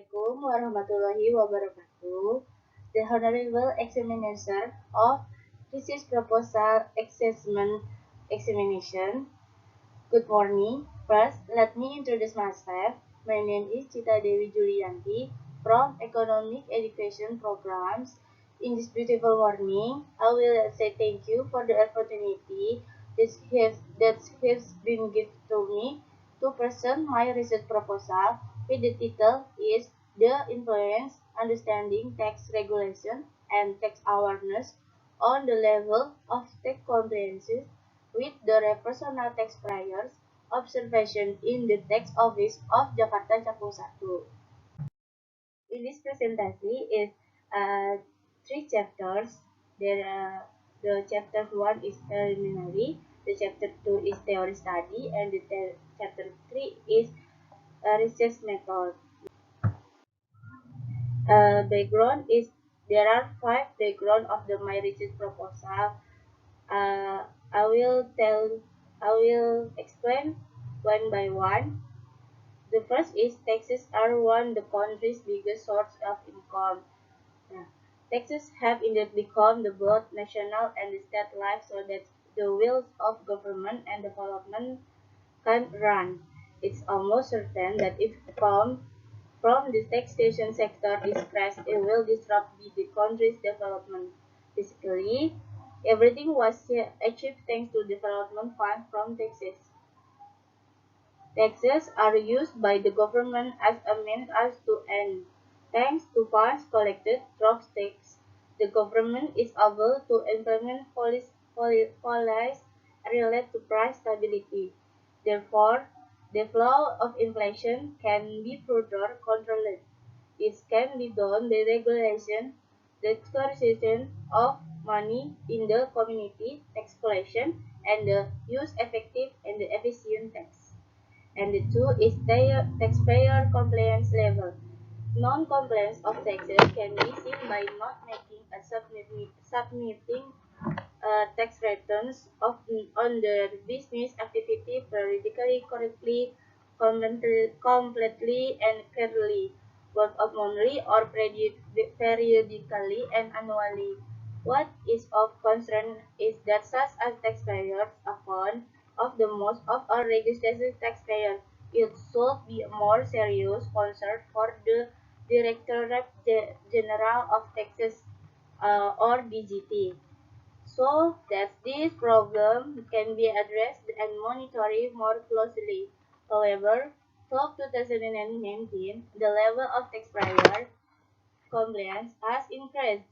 Assalamualaikum warahmatullahi wabarakatuh. The Honorable Examiner of Thesis Proposal Assessment Examination. Good morning. First, let me introduce myself. My name is Chita Dewi Julyanti from Economic Education Programs. In this beautiful morning, I will say thank you for the opportunity that has been given to me to present my research proposal with the title is The Influence Understanding Tax Regulation and Tax Awareness on the Level of Tax Compliance with the Personal Taxpayers Observation in the Tax Office of Jakarta Cakung 1. In this presentation is three chapters. The chapter 1 is preliminary, the chapter 2 is theory study, and the chapter 3 is research method. Background is there are five background of the my research proposal. Uh, I will tell I will explain one by one. The first is taxes are one the country's biggest source of income. Yeah. Taxes have indeed become the both national and the state life so that the wheels of government and development can run. It's almost certain that if come from the taxation sector is crashed, it will disrupt the country's development. Basically, everything was achieved thanks to development funds from taxes. Taxes are used by the government as a means as to end. Thanks to funds collected through tax, the government is able to implement policies related to price stability. Therefore, the flow of inflation can be further controlled. This can be done by regulation, the circulation of money in the community, tax collection, and the use effective and the efficient tax. And the two is taxpayer compliance level. Non-compliance of taxes can be seen by not making a submitting tax returns on their business activity periodically, correctly, completely, and clearly, both monthly or periodically and annually. What is of concern is that such as taxpayers account of the most of our registered taxpayers. It should be a more serious concern for the Directorate General of Taxes or DGT so that this problem can be addressed and monitored more closely. However, till 2019, the level of taxpayer compliance has increased,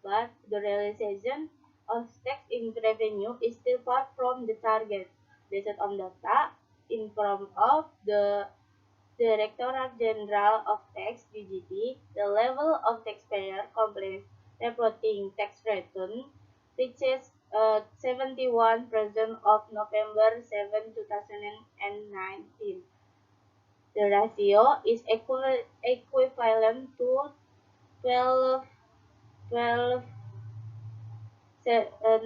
but the realization of tax in revenue is still far from the target. Based on data in form of the Directorate General of Tax (DGT), the level of taxpayer complaints reporting tax return reaches 71% of November 7, 2019. The ratio is equivalent to 12, 12,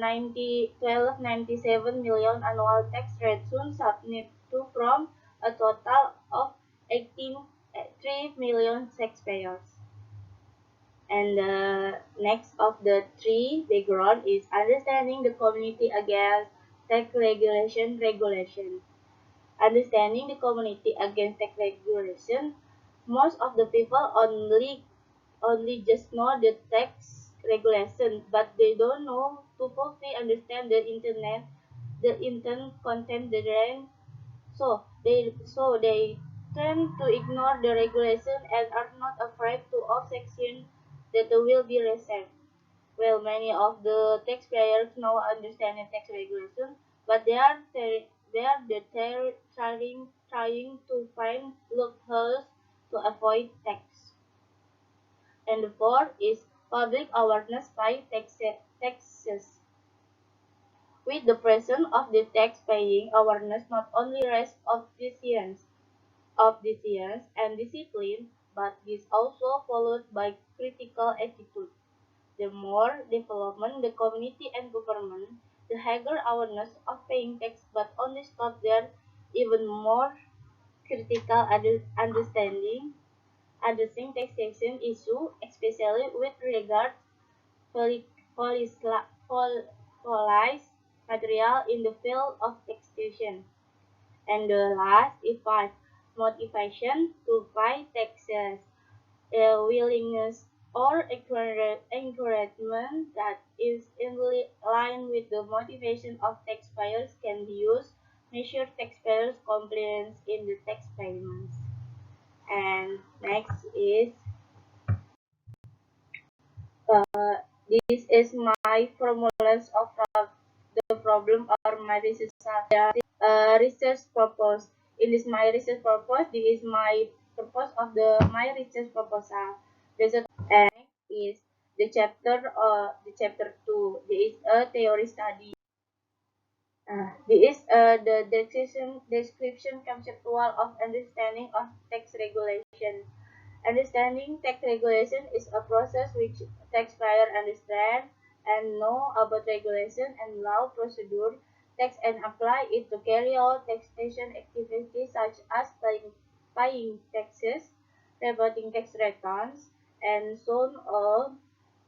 97 million annual tax returns submitted to from a total of 18.3 million taxpayers. And the next of the three background is understanding the community against tax regulation. Understanding the community against tax regulation, most of the people only just know the tax regulation, but they don't know to fully understand the intent content therein. So they tend to ignore the regulation and are not afraid to of section that will be reserved. Well, many of the taxpayers now understand the tax regulation, but they are trying to find loopholes to avoid tax. And the fourth is public awareness by taxes. With the presence of the tax-paying awareness not only raises obedience and discipline, but is also followed by critical attitude. The more development the community and government, the higher awareness of paying tax, but only stop there, even more critical understanding addressing taxation issue, especially with regard to police material in the field of taxation. And the last is five, motivation to pay taxes, a willingness or encouragement that is in line with the motivation of taxpayers can be used measure taxpayers' compliance in the tax payments. And next is uh, this is my formulas of the problem or my research purpose. In this my research purpose, this is my purpose of the my research proposal. Result and is the chapter two. This is a theory study. This is the description conceptual of understanding of tax regulation. Understanding tax regulation is a process which taxpayers understand and know about regulation and law procedure, tax and apply it to carry out taxation activities such as paying taxes, reporting tax returns, and so on.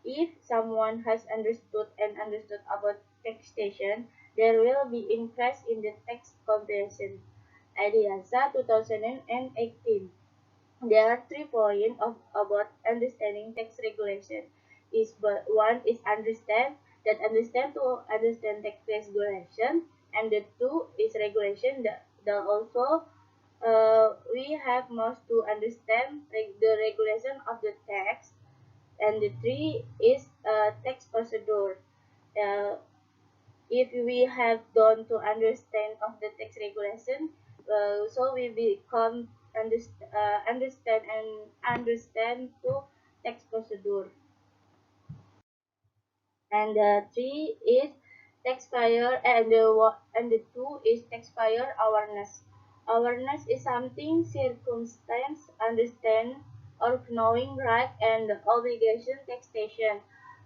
If someone has understood about taxation, there will be interest in the tax comparison. IDIASA 2018. There are 3 points about understanding tax regulation. Is but one is understand to understand tax regulation, and the two is regulation that also we have most to understand the regulation of the tax, and the three is tax procedure. Uh, if we have done to understand of the tax regulation, so we become understand and understand to tax procedure. And three is taxpayer, and the two is taxpayer awareness. Awareness is something circumstance understand or knowing right and obligation taxation.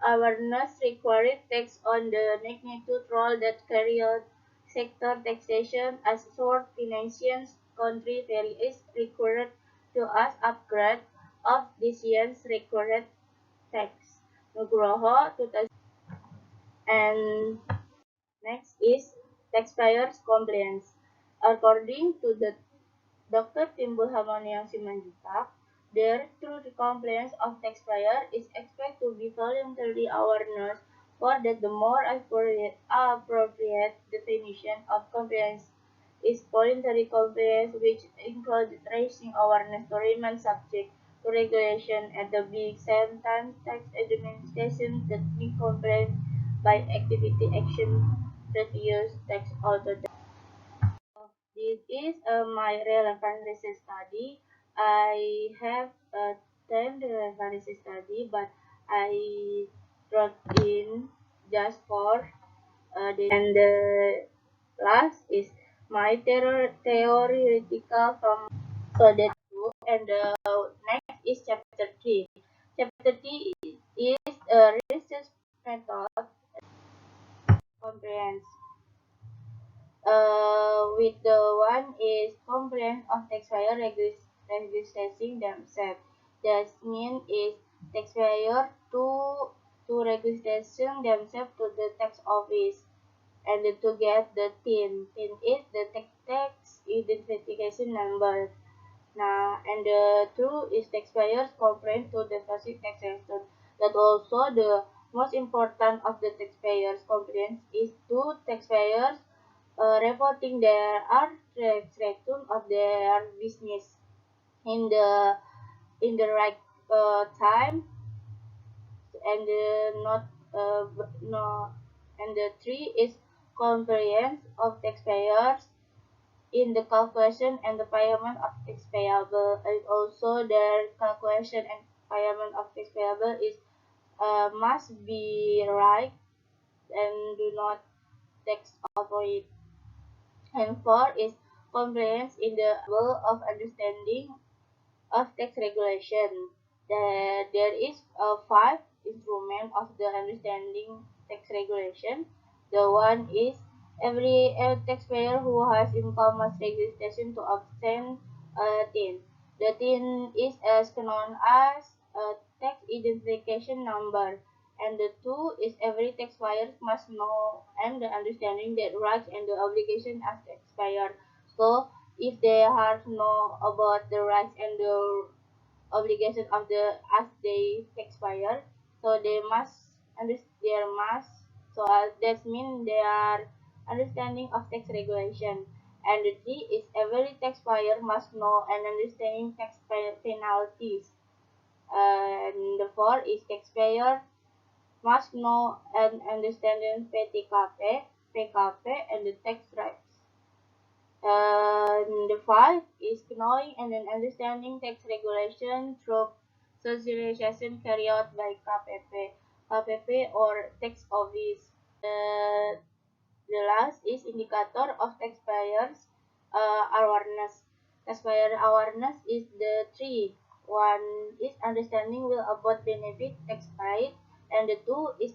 Awareness required text on the magnitude role that carry out sector taxation as short financial country very is required to us upgrade of this year's required tax. Nugroho 2000. And next is taxpayers' compliance. According to the Dr. Timbul Harmonian Simanjuntak, their true compliance of taxpayer is expected to be voluntary awareness, for that the more appropriate definition of compliance is voluntary compliance, which includes raising awareness to remain subject to regulation at the big same time tax administration that be compliant by activity action reviews tax auto. This is my relevant research study. I have 10 relevant research study, but I brought in just 4. And the last is my theoretical from so that two. And the next is chapter 3. Chapter 3 is research method comprehensive. With the one is compliance of taxpayer registering themselves. That means is taxpayer to registration themselves to the tax office and to get the TIN. TIN is the tax identification number. Now, and the two is taxpayers complaint to the basic tax return. That also the most important of the taxpayers complaints is to taxpayers reporting their tax return of their business in the right time, and not no, and the three is compliance of taxpayers in the calculation and the payment of tax payable, and also their calculation and payment of tax payable is must be right and do not tax avoid. And four is compliance in the level of understanding of tax regulation. There is five instrument of the understanding tax regulation. The one is every taxpayer who has income must registration to obtain a TIN. The TIN is as known as a tax identification number, and the two is every taxpayer must know and the understanding that rights and the obligation as taxpayer. So if they have know about the rights and the obligation of the as they taxpayer, so they must their must so that means they are understanding of tax regulation. And the three is every taxpayer must know and understanding penalties. And the four is taxpayer must know and understanding PKP, and the tax rights. And the five is knowing and then understanding tax regulation through socialization carried out by KPP or tax office. The last is indicator of taxpayers awareness. Taxpayer awareness is the three. One is understanding will about benefit tax paid, and the two is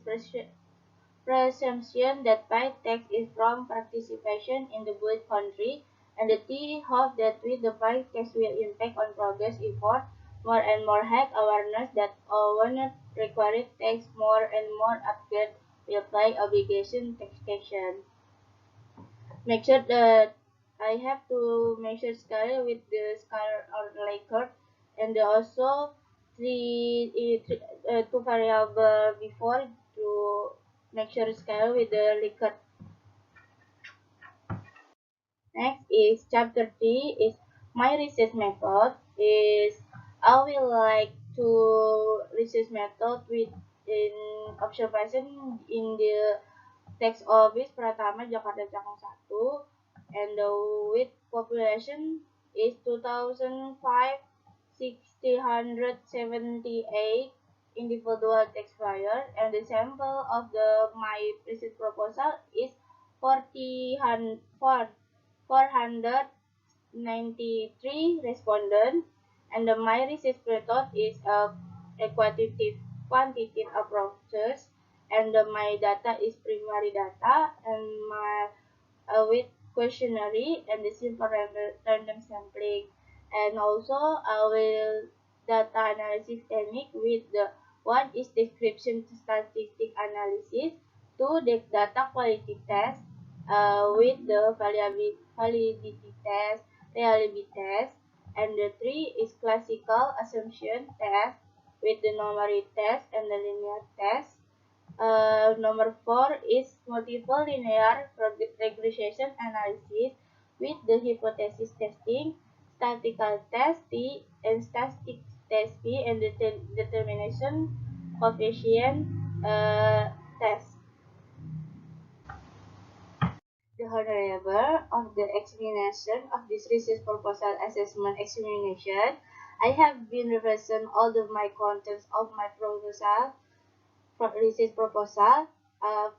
presumption that paid tax is from participation in the good country, and the T hope that with the paid tax will impact on progress effort. More and more health awareness that when required tax more and more upgrade will pay obligation taxation. Make sure that I have to measure scale with the scale or Likert, and also two variable before to make sure scale with the Likert. Next is chapter 3 is my research method is I will like to research method with in observation in the tax office Pratama Jakarta Cakung 1, and the with population is 2005 678 individual taxpayer, and the sample of the my research proposal is 40 493 respondents, and the my research method is a quantitative approaches, and my data is primary data, and my with questionnaire and the simple random sampling. And also I will data analysis technique with the one is description statistic analysis, two the data quality test with the validity test, reliability test, and the three is classical assumption test with the numeric test and the linear test. Number four is multiple linear regression analysis with the hypothesis testing, statistical test T, and statistic test P, and the determination coefficient test. The honorable of the examination of this research proposal assessment examination, I have been represent all of my contents of my proposal research proposal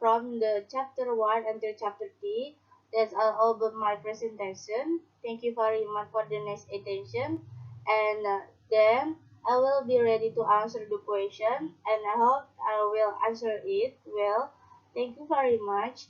from the chapter 1 until chapter 3. That's all about my presentation. Thank you very much for the nice attention. And then I will be ready to answer the question, and I hope I will answer it well. Thank you very much.